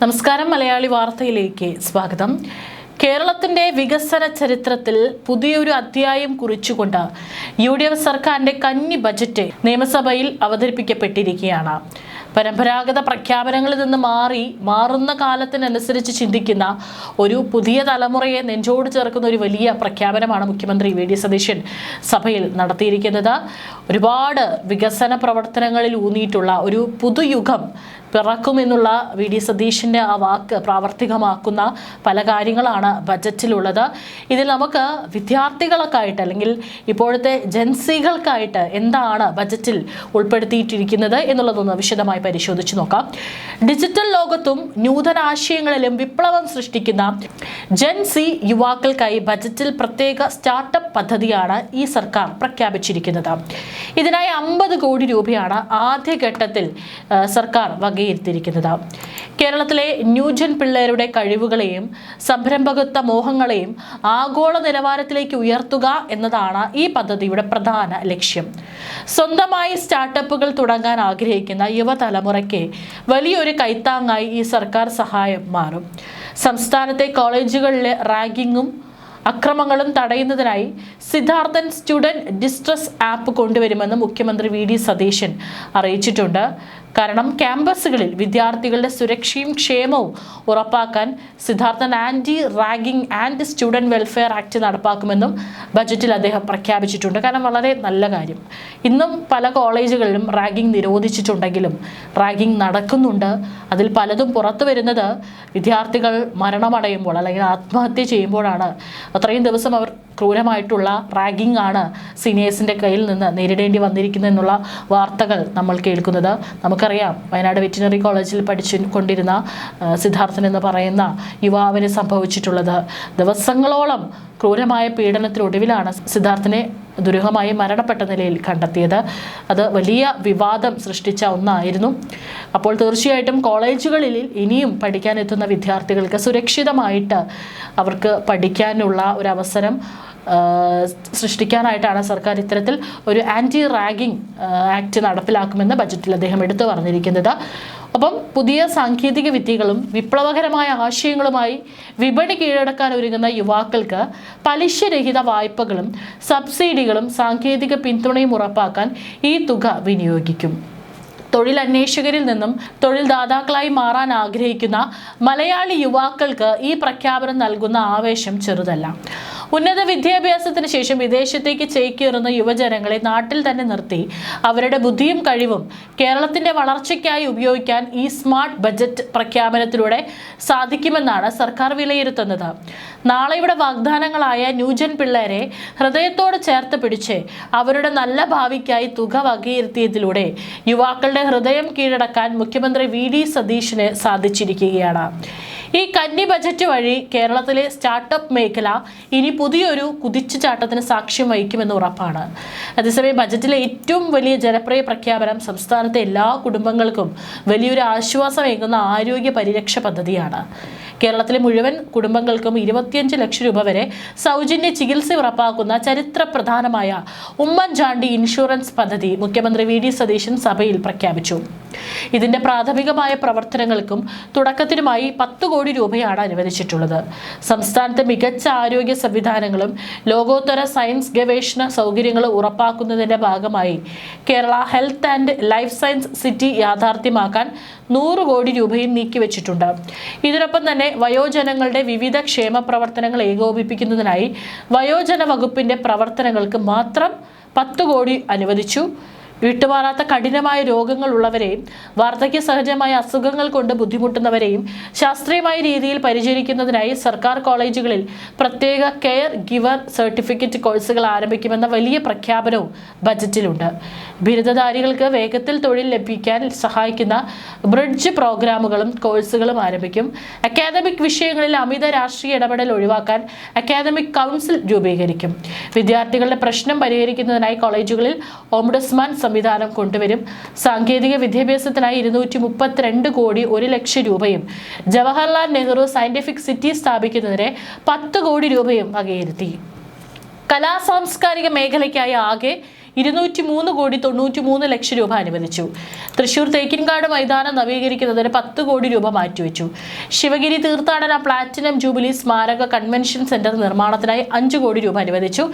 നമസ്കാരം. മലയാളി വാർത്തയിലേക്ക് സ്വാഗതം. കേരളത്തിന്റെ വികസന ചരിത്രത്തിൽ പുതിയൊരു അധ്യായം കുറിച്ചുകൊണ്ട് UDF സർക്കാരിന്റെ കന്നി ബജറ്റ് നിയമസഭയിൽ അവതരിപ്പിക്കപ്പെട്ടിരിക്കുകയാണ്. പരമ്പരാഗത പ്രഖ്യാപനങ്ങളിൽ നിന്ന് മാറുന്ന കാലത്തിനനുസരിച്ച് ചിന്തിക്കുന്ന ഒരു പുതിയ തലമുറയെ നെഞ്ചോട് ചേർക്കുന്ന ഒരു വലിയ പ്രഖ്യാപനമാണ് മുഖ്യമന്ത്രി VD സതീശൻ സഭയിൽ നടത്തിയിരിക്കുന്നത്. ഒരുപാട് വികസന പ്രവർത്തനങ്ങളിൽ ഊന്നിയിട്ടുള്ള ഒരു പുതുയുഗം പിറക്കുമെന്നുള്ള VD സതീശൻ്റെ ആ വാക്ക് പ്രാവർത്തികമാക്കുന്ന പല കാര്യങ്ങളാണ് ബജറ്റിലുള്ളത്. ഇതിൽ നമുക്ക് വിദ്യാർത്ഥികൾക്കായിട്ട് അല്ലെങ്കിൽ ഇപ്പോഴത്തെ ജൻസികൾക്കായിട്ട് എന്താണ് ബജറ്റിൽ ഉൾപ്പെടുത്തിയിട്ടിരിക്കുന്നത് എന്നുള്ളതൊന്ന് വിശദമായി പരിശോധിച്ച് നോക്കാം. ഡിജിറ്റൽ ലോകത്തും നൂതനാശയങ്ങളിലും വിപ്ലവം സൃഷ്ടിക്കുന്ന ജൻസി യുവാക്കൾക്കായി ബജറ്റിൽ പ്രത്യേക സ്റ്റാർട്ടപ്പ് പദ്ധതിയാണ് ഈ സർക്കാർ പ്രഖ്യാപിച്ചിരിക്കുന്നത്. ഇതിനായി 50 കോടി രൂപയാണ് ആദ്യഘട്ടത്തിൽ സർക്കാർ വകയിരുത്തിയിരിക്കുന്നത്. കേരളത്തിലെ ന്യൂജൻ പിള്ളേരുടെ കഴിവുകളെയും സംരംഭകത്വ മോഹങ്ങളെയും ആഗോള നിലവാരത്തിലേക്ക് ഉയർത്തുക എന്നതാണ് ഈ പദ്ധതിയുടെ പ്രധാന ലക്ഷ്യം. സ്വന്തമായി സ്റ്റാർട്ടപ്പുകൾ തുടങ്ങാൻ ആഗ്രഹിക്കുന്ന യുവതലമുറയ്ക്ക് വലിയൊരു കൈത്താങ്ങായി ഈ സർക്കാർ സഹായം മാറും. സംസ്ഥാനത്തെ കോളേജുകളിലെ റാങ്കിങ്ങും അക്രമങ്ങളും തടയുന്നതിനായി സിദ്ധാർത്ഥൻ സ്റ്റുഡന്റ് ഡിസ്ട്രസ് ആപ്പ് കൊണ്ടുവരുമെന്ന് മുഖ്യമന്ത്രി VD സതീശൻ അറിയിച്ചിട്ടുണ്ട്. കാരണം ക്യാമ്പസുകളിൽ വിദ്യാർത്ഥികളുടെ സുരക്ഷയും ക്ഷേമവും ഉറപ്പാക്കാൻ Sidharthan anti ragging and student welfare act നടപ്പാക്കുമെന്നും ബജറ്റിൽ അദ്ദേഹം പ്രഖ്യാപിച്ചിട്ടുണ്ട്. കാരണം വളരെ നല്ല കാര്യം. ഇന്നും പല കോളേജുകളിലും റാഗിംഗ് നിരോധിച്ചിട്ടുണ്ടെങ്കിലും റാഗിംഗ് നടക്കുന്നുണ്ട്. അതിൽ പലതും പുറത്തു വരുന്നത് വിദ്യാർത്ഥികൾ മരണമടയുമ്പോൾ അല്ലെങ്കിൽ ആത്മഹത്യ ചെയ്യുമ്പോഴാണ്. അത്രയും ദിവസം അവർ ക്രൂരമായിട്ടുള്ള റാഗിംഗ് ആണ് സീനിയേഴ്സിൻ്റെ കയ്യിൽ നിന്ന് നേരിടേണ്ടി വന്നിരിക്കുന്നത് എന്നുള്ള വാർത്തകൾ നമ്മൾ കേൾക്കുന്നത്. നമുക്കറിയാം, വയനാട് വെറ്റിനറി കോളേജിൽ കൊണ്ടിരുന്ന സിദ്ധാർത്ഥൻ എന്ന് പറയുന്ന യുവാവിന് സംഭവിച്ചിട്ടുള്ളത്. ദിവസങ്ങളോളം ക്രൂരമായ പീഡനത്തിനൊടുവിലാണ് സിദ്ധാർത്ഥനെ ദുരൂഹമായി മരണപ്പെട്ട നിലയിൽ കണ്ടെത്തിയത്. അത് വലിയ വിവാദം സൃഷ്ടിച്ച ഒന്നായിരുന്നു. അപ്പോൾ തീർച്ചയായിട്ടും കോളേജുകളിൽ ഇനിയും പഠിക്കാനെത്തുന്ന വിദ്യാർത്ഥികൾക്ക് സുരക്ഷിതമായിട്ട് അവർക്ക് പഠിക്കാനുള്ള ഒരു അവസരം സൃഷ്ടിക്കാനായിട്ടാണ് സർക്കാർ ഇത്തരത്തിൽ ഒരു ആൻറ്റി റാഗിംഗ് ആക്ട് നടപ്പിലാക്കുമെന്ന് ബജറ്റിൽ അദ്ദേഹം എടുത്തു പറഞ്ഞിരിക്കുന്നത്. ഒപ്പം പുതിയ സാങ്കേതിക വിദ്യകളും വിപ്ലവകരമായ ആശയങ്ങളുമായി വിപണി കീഴടക്കാൻ ഒരുങ്ങുന്ന യുവാക്കൾക്ക് പലിശരഹിത വായ്പകളും സബ്സിഡികളും സാങ്കേതിക പിന്തുണയും ഉറപ്പാക്കാൻ ഈ തുക വിനിയോഗിക്കും. തൊഴിലന്വേഷകരിൽ നിന്നും തൊഴിൽ ദാതാക്കളായി മാറാൻ ആഗ്രഹിക്കുന്ന മലയാളി യുവാക്കൾക്ക് ഈ പ്രഖ്യാപനം നൽകുന്ന ആവേശം ചെറുതല്ല. ഉന്നത വിദ്യാഭ്യാസത്തിന് ശേഷം വിദേശത്തേക്ക് ചേക്കേറുന്ന യുവജനങ്ങളെ നാട്ടിൽ തന്നെ നിർത്തി അവരുടെ ബുദ്ധിയും കഴിവും കേരളത്തിന്റെ വളർച്ചയ്ക്കായി ഉപയോഗിക്കാൻ ഈ സ്മാർട്ട് ബജറ്റ് പ്രഖ്യാപനത്തിലൂടെ സാധിക്കുമെന്നാണ് സർക്കാർ വിലയിരുത്തുന്നത്. നാളെയുടെ വാഗ്ദാനങ്ങളായ ന്യൂജൻ പിള്ളേരെ ഹൃദയത്തോട് ചേർത്ത് പിടിച്ച് അവരുടെ നല്ല ഭാവിക്കായി തുക വകയിരുത്തിയതിലൂടെ യുവാക്കളുടെ ഹൃദയം കീഴടക്കാൻ മുഖ്യമന്ത്രി VD സതീശന് സാധിച്ചിരിക്കുകയാണ്. ഈ കന്നി ബജറ്റ് വഴി കേരളത്തിലെ സ്റ്റാർട്ടപ്പ് മേഖല ഇനി പുതിയൊരു കുതിച്ചുചാട്ടത്തിന് സാക്ഷ്യം വഹിക്കുമെന്ന് ഉറപ്പാണ്. അതേസമയം ബജറ്റിലെ ഏറ്റവും വലിയ ജനപ്രിയ പ്രഖ്യാപനം സംസ്ഥാനത്തെ എല്ലാ കുടുംബങ്ങൾക്കും വലിയൊരു ആശ്വാസമേകുന്ന ആരോഗ്യ പരിരക്ഷ പദ്ധതിയാണ്. കേരളത്തിലെ മുഴുവൻ കുടുംബങ്ങൾക്കും 25 ലക്ഷം രൂപ വരെ സൗജന്യ ചികിത്സ ഉറപ്പാക്കുന്ന ചരിത്രപ്രധാനമായ ഉമ്മൻചാണ്ടി ഇൻഷുറൻസ് പദ്ധതി മുഖ്യമന്ത്രി VD സതീശൻ സഭയിൽ പ്രഖ്യാപിച്ചു. ഇതിന്റെ പ്രാഥമികമായ പ്രവർത്തനങ്ങൾക്കും തുടക്കത്തിനുമായി 10 കോടി രൂപയാണ് അനുവദിച്ചിട്ടുള്ളത്. സംസ്ഥാനത്തെ മികച്ച ആരോഗ്യ സംവിധാനങ്ങളും ലോകോത്തര സയൻസ് ഗവേഷണ സൗകര്യങ്ങളും ഉറപ്പാക്കുന്നതിന്റെ ഭാഗമായി Kerala health and life science city യാഥാർത്ഥ്യമാക്കാൻ 100 കോടി രൂപയും നീക്കിവെച്ചിട്ടുണ്ട്. ഇതിനൊപ്പം തന്നെ വയോജനങ്ങളുടെ വിവിധ ക്ഷേമ പ്രവർത്തനങ്ങൾ ഏകോപിപ്പിക്കുന്നതിനായി വയോജന വകുപ്പിന്റെ പ്രവർത്തനങ്ങൾക്ക് മാത്രം 10 കോടി അനുവദിച്ചു. വിട്ടുമാറാത്ത കഠിനമായ രോഗങ്ങളുള്ളവരെയും വാർദ്ധക്യ സഹജമായ അസുഖങ്ങൾ കൊണ്ട് ബുദ്ധിമുട്ടുന്നവരെയും ശാസ്ത്രീയമായ രീതിയിൽ പരിചരിക്കുന്നതിനായി സർക്കാർ കോളേജുകളിൽ പ്രത്യേക കെയർ ഗിവർ സർട്ടിഫിക്കറ്റ് കോഴ്സുകൾ ആരംഭിക്കുമെന്ന വലിയ പ്രഖ്യാപനവും ബജറ്റിലുണ്ട്. ബിരുദധാരികൾക്ക് വേഗത്തിൽ തൊഴിൽ ലഭിക്കാൻ സഹായിക്കുന്ന ബ്രിഡ്ജ് പ്രോഗ്രാമുകളും കോഴ്സുകളും ആരംഭിക്കും. അക്കാദമിക് വിഷയങ്ങളിൽ അമിത രാഷ്ട്രീയ ഇടപെടൽ ഒഴിവാക്കാൻ അക്കാദമിക് കൗൺസിൽ രൂപീകരിക്കും. വിദ്യാർത്ഥികളുടെ പ്രശ്നം പരിഹരിക്കുന്നതിനായി കോളേജുകളിൽ ഓംബുഡ്സ്മാൻ സംവിധാനം കൊണ്ടുവരും. സാങ്കേതിക വിദ്യാഭ്യാസത്തിനായി 232 കോടി 1 ലക്ഷം രൂപയും ജവഹർലാൽ നെഹ്റു സയന്റിഫിക് സിറ്റി സ്ഥാപിക്കുന്നതിന് 10 കോടി രൂപയും വകയിരുത്തി. കലാ സാംസ്കാരിക മേഖലയ്ക്കായി ആകെ 203,93,00,000 രൂപ അനുവദിച്ചു. തൃശൂർ തേക്കിൻകാട് മൈതാനം നവീകരിക്കുന്നതിന് 10 കോടി രൂപ മാറ്റിവെച്ചു. ശിവഗിരി തീർത്ഥാടന പ്ലാറ്റിനം ജൂബിലി സ്മാരക കൺവെൻഷൻ സെന്റർ നിർമ്മാണത്തിനായി 5 കോടി രൂപ അനുവദിച്ചു.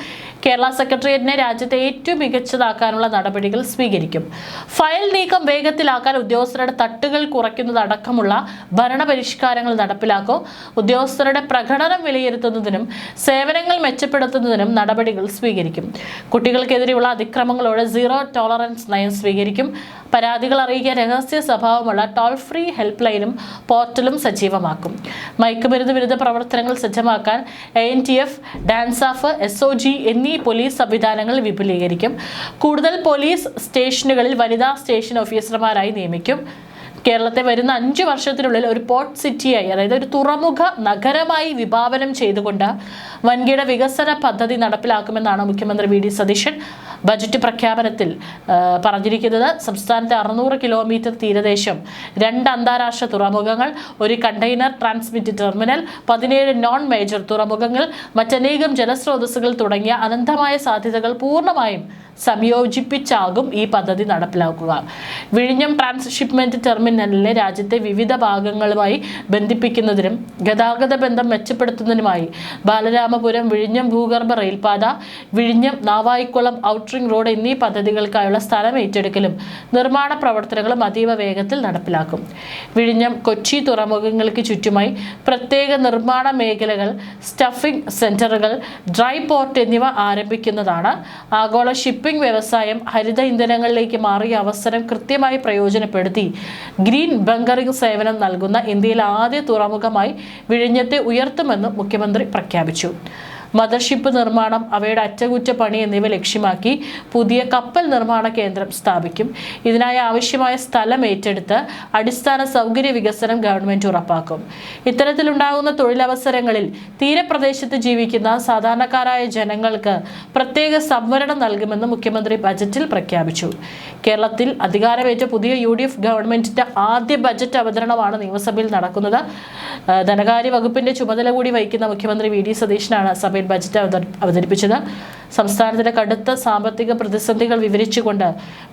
കേരള സെക്രട്ടേറിയറ്റിനെ രാജ്യത്തെ ഏറ്റവും മികച്ചതാക്കാനുള്ള നടപടികൾ സ്വീകരിക്കും. ഫയൽ നീക്കം വേഗത്തിലാക്കാൻ ഉദ്യോഗസ്ഥരുടെ തട്ടുകൾ കുറയ്ക്കുന്നതടക്കമുള്ള ഭരണപരിഷ്കാരങ്ങൾ നടപ്പിലാക്കും. ഉദ്യോഗസ്ഥരുടെ പ്രകടനം വിലയിരുത്തുന്നതിനും സേവനങ്ങൾ മെച്ചപ്പെടുത്തുന്നതിനും നടപടികൾ സ്വീകരിക്കും. കുട്ടികൾക്കെതിരെയുള്ള അതിക്രമങ്ങളോട് സീറോ ടോളറൻസ് നയം സ്വീകരിക്കും. പരാതികൾ അറിയിക്കാൻ രഹസ്യ സ്വഭാവമുള്ള ടോൾ ഫ്രീ ഹെൽപ്പ് ലൈനും പോർട്ടലും സജീവമാക്കും. മയക്കുമരുന്ന് വിരുദ്ധ പ്രവർത്തനങ്ങൾ സജ്ജമാക്കാൻ ANTF, ഡാൻസാഫ്, SOG എന്നീ പോലീസ് സംവിധാനങ്ങൾ വിപുലീകരിക്കും. കൂടുതൽ പോലീസ് സ്റ്റേഷനുകളിൽ വനിതാ സ്റ്റേഷൻ ഓഫീസർമാരായി നിയമിക്കും. കേരളത്തെ വരുന്ന 5 വർഷത്തിനുള്ളിൽ ഒരു പോർട്ട് സിറ്റിയായി, അതായത് ഒരു തുറമുഖ നഗരമായി വിഭാവനം ചെയ്തുകൊണ്ട് വൻകിട വികസന പദ്ധതി നടപ്പിലാക്കുമെന്നാണ് മുഖ്യമന്ത്രി VD സതീശൻ ബജറ്റ് പ്രഖ്യാപനത്തിൽ പറഞ്ഞിരിക്കുന്നത്. സംസ്ഥാനത്തെ 600 കിലോമീറ്റർ തീരദേശം, 2 അന്താരാഷ്ട്ര തുറമുഖങ്ങൾ, ഒരു container transmit terminal, 17 non major തുറമുഖങ്ങൾ, മറ്റനേകം ജലസ്രോതസ്സുകൾ തുടങ്ങിയ അനന്തമായ സാധ്യതകൾ പൂർണ്ണമായും സംയോജിപ്പിച്ചാകും ഈ പദ്ധതി നടപ്പിലാക്കുക. വിഴിഞ്ഞം ട്രാൻസ്ഷിപ്മെന്റ് ടെർമിനലിനെ രാജ്യത്തെ വിവിധ ഭാഗങ്ങളുമായി ബന്ധിപ്പിക്കുന്നതിനും ഗതാഗത ബന്ധം മെച്ചപ്പെടുത്തുന്നതിനുമായി ബാലരാമപുരം വിഴിഞ്ഞം ഭൂഗർഭ റെയിൽപാത, വിഴിഞ്ഞം നാവായിക്കുളം ഔട്ടറിംഗ് റോഡ് എന്നീ പദ്ധതികൾക്കായുള്ള സ്ഥലം ഏറ്റെടുക്കലും നിർമ്മാണ പ്രവർത്തനങ്ങളും അതീവ വേഗത്തിൽ നടപ്പിലാക്കും. വിഴിഞ്ഞം, കൊച്ചി തുറമുഖങ്ങൾക്ക് ചുറ്റുമായി പ്രത്യേക നിർമ്മാണ മേഖലകൾ, സ്റ്റഫിംഗ് സെന്ററുകൾ, ഡ്രൈ പോർട്ട് എന്നിവ ആരംഭിക്കുന്നതാണ്. ആഗോള ഷിപ്പിംഗ് വ്യവസായം ഹരിത ഇന്ധനങ്ങളിലേക്ക് മാറിയ അവസരം കൃത്യമായി പ്രയോജനപ്പെടുത്തി ഗ്രീൻ ബങ്കറിംഗ് സേവനം നൽകുന്ന ഇന്ത്യയിലെ ആദ്യ തുറമുഖമായി വിഴിഞ്ഞത്തെ ഉയർത്തുമെന്ന് മുഖ്യമന്ത്രി പ്രഖ്യാപിച്ചു. മദർഷിപ്പ് നിർമ്മാണം, അവയുടെ അറ്റകുറ്റപ്പണി എന്നിവ ലക്ഷ്യമാക്കി പുതിയ കപ്പൽ നിർമ്മാണ കേന്ദ്രം സ്ഥാപിക്കും. ഇതിനായി ആവശ്യമായ സ്ഥലം ഏറ്റെടുത്ത് അടിസ്ഥാന സൗകര്യ വികസനം ഗവൺമെന്റ് ഉറപ്പാക്കും. ഇത്തരത്തിലുണ്ടാകുന്ന തൊഴിലവസരങ്ങളിൽ തീരപ്രദേശത്ത് ജീവിക്കുന്ന സാധാരണക്കാരായ ജനങ്ങൾക്ക് പ്രത്യേക സംവരണം നൽകുമെന്ന് മുഖ്യമന്ത്രി ബജറ്റിൽ പ്രഖ്യാപിച്ചു. കേരളത്തിൽ അധികാരമേറ്റ പുതിയ UDF ഗവൺമെന്റിന്റെ ആദ്യ ബജറ്റ് അവതരണമാണ് നിയമസഭയിൽ നടക്കുന്നത്. ധനകാര്യ വകുപ്പിന്റെ ചുമതല കൂടി വഹിക്കുന്ന മുഖ്യമന്ത്രി VD സതീശനാണ് സഭയിൽ ബജറ്റ് അവതരിപ്പിച്ചത്. സംസ്ഥാനത്തിന്റെ കടുത്ത സാമ്പത്തിക പ്രതിസന്ധികൾ വിവരിച്ചുകൊണ്ട്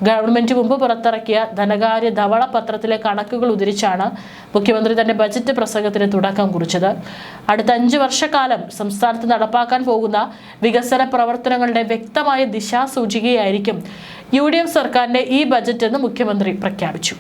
ഗവൺമെന്റ് മുമ്പ് പുറത്തിറക്കിയ ധനകാര്യ ധവള പത്രത്തിലെ കണക്കുകൾ ഉദ്ധരിച്ചാണ് മുഖ്യമന്ത്രി തന്റെ ബജറ്റ് പ്രസംഗത്തിന് തുടക്കം കുറിച്ചത്. അടുത്ത 5 വർഷക്കാലം സംസ്ഥാനത്ത് നടപ്പാക്കാൻ പോകുന്ന വികസന പ്രവർത്തനങ്ങളുടെ വ്യക്തമായ ദിശാസൂചികയായിരിക്കും UDF സർക്കാരിന്റെ ഈ ബജറ്റ് എന്ന് മുഖ്യമന്ത്രി പ്രഖ്യാപിച്ചു.